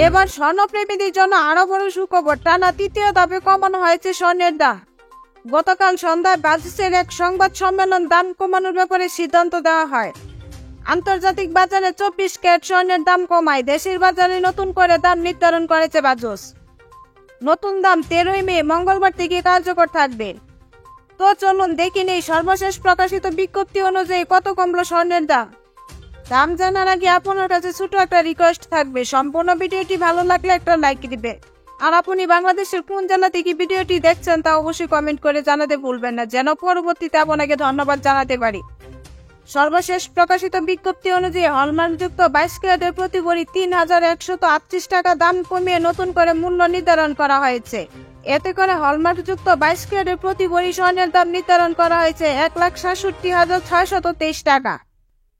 এবার স্বর্ণপ্রেমীদের জন্য আরো বড় সুখবর, টানা তৃতীয় ধাপে কমানো হয়েছে স্বর্ণের দাম। গতকাল সন্ধ্যায় বাজেটের এক সংবাদ সম্মেলন দাম কমানোর ব্যাপারে সিদ্ধান্ত দেওয়া হয়। আন্তর্জাতিক বাজারে 24 ক্যারেট স্বর্ণের দাম কমায় দেশের বাজারে নতুন করে দাম নির্ধারণ করেছে বাজস। নতুন দাম 13 মে মঙ্গলবার থেকে কার্যকর থাকবে। তো চলুন দেখে নেই সর্বশেষ প্রকাশিত বিজ্ঞপ্তি অনুযায়ী কত কমলো স্বর্ণের দাম। দাম জানার আগে আপনার কাছে ছোট একটা রিকোয়েস্ট থাকবে, সম্পূর্ণ ভিডিওটি ভালো লাগলে একটা লাইক দিবে। আর আপনি বাংলাদেশের কোন জেলা থেকে ভিডিওটি দেখছেন তা অবশ্যই কমেন্ট করে জানাতে ভুলবেন না, যেন পরবর্তীতে আপনাকে ধন্যবাদ জানাতে পারি। সর্বশেষ প্রকাশিত বিজ্ঞপ্তি অনুযায়ী হলমার্কযুক্ত 22 ক্যারেটের প্রতি ভরি 3138 টাকা দাম কমিয়ে নতুন করে মূল্য নির্ধারণ করা হয়েছে। এতে করে হলমার্কযুক্ত 22 ক্যারেটের প্রতি ভরি স্বর্ণের দাম নির্ধারণ করা হয়েছে 1,67,623 টাকা।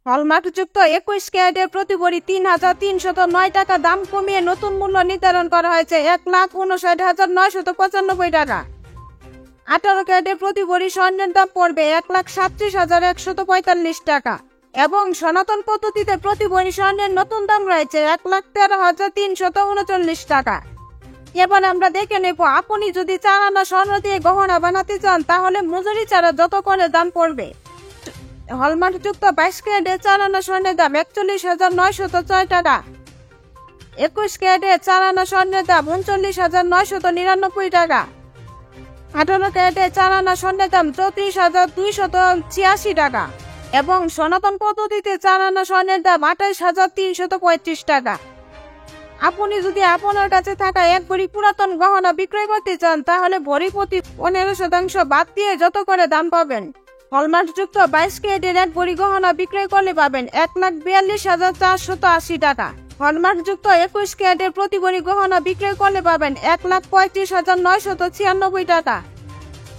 হলমার্কযুক্ত 21 ক্যারেটের প্রতি ভরি 3,309 টাকা দাম কমিয়ে নতুন মূল্য নির্ধারণ করা হয়েছে 1,59,995 টাকা। 18 ক্যারেটের প্রতি ভরি স্বর্ণের দাম পড়বে 1,37,145 টাকা এবং সনাতন পদ্ধতিতে প্রতি ভরি স্বর্ণের নতুন দাম রয়েছে 1,13,339 টাকা। এবার আমরা দেখে নেব, আপনি যদি 4 আনা স্বর্ণ দিয়ে গহনা বানাতে চান তাহলে মজুরি ছাড়া যত করে দাম পড়বে। হলমার্কযুক্ত 22 ক্যারেটের 4 আনা স্বর্ণের দাম 41,906 টাকা। 21 ক্যারেটের 4 আনা স্বর্ণের দাম 39,999 টাকা। 18 ক্যারেটের 4 আনা স্বর্ণের দাম 34,286 টাকা এবং সনাতন পদ্ধতিতে 4 আনা স্বর্ণের দাম 28,335 টাকা। আপনি যদি আপনার কাছে থাকা এক ভরি পুরাতন গহনা বিক্রয় করতে চান তাহলে ভরি প্রতি 15% বাদ দিয়ে যত করে দাম পাবেন। হলমার্কযুক্ত 22 ক্যারেটের এক ভরি গহনা বিক্রয় করলে পাবেন 1,42,480 টাকা। হলমার্কযুক্ত 21 ক্যারেটের প্রতি ভরি গহনা বিক্রয় করলে পাবেন 1,35,996 টাকা।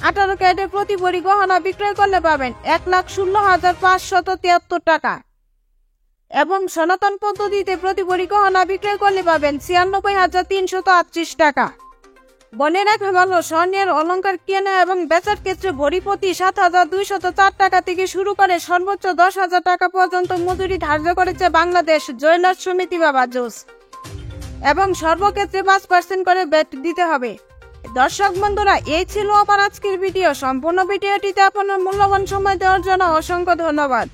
18 ক্যারেটের প্রতি ভরি গহনা বিক্রয় করলে পাবেন 1,16,573 টাকা এবং সনাতন পদ্ধতিতে প্রতি ভরি গহনা বিক্রয় করলে পাবেন 96,338 টাকা। বলে রাখা ভালো, স্বর্ণের অলংকার কেনা এবং বেচার ক্ষেত্রে ভরি প্রতি 7,204 টাকা থেকে শুরু করে সর্বোচ্চ 10,000 টাকা পর্যন্ত মজুরি ধার্য করেছে বাংলাদেশ জুয়েলার্স সমিতি বা বাজস এবং সর্বক্ষেত্রে 5% করে ভ্যাট দিতে হবে। দর্শক বন্ধুরা, এই ছিল আমার আজকের ভিডিও। সম্পূর্ণ ভিডিওটিতে আপনার মূল্যবান সময় দেওয়ার জন্য অসংখ্য ধন্যবাদ।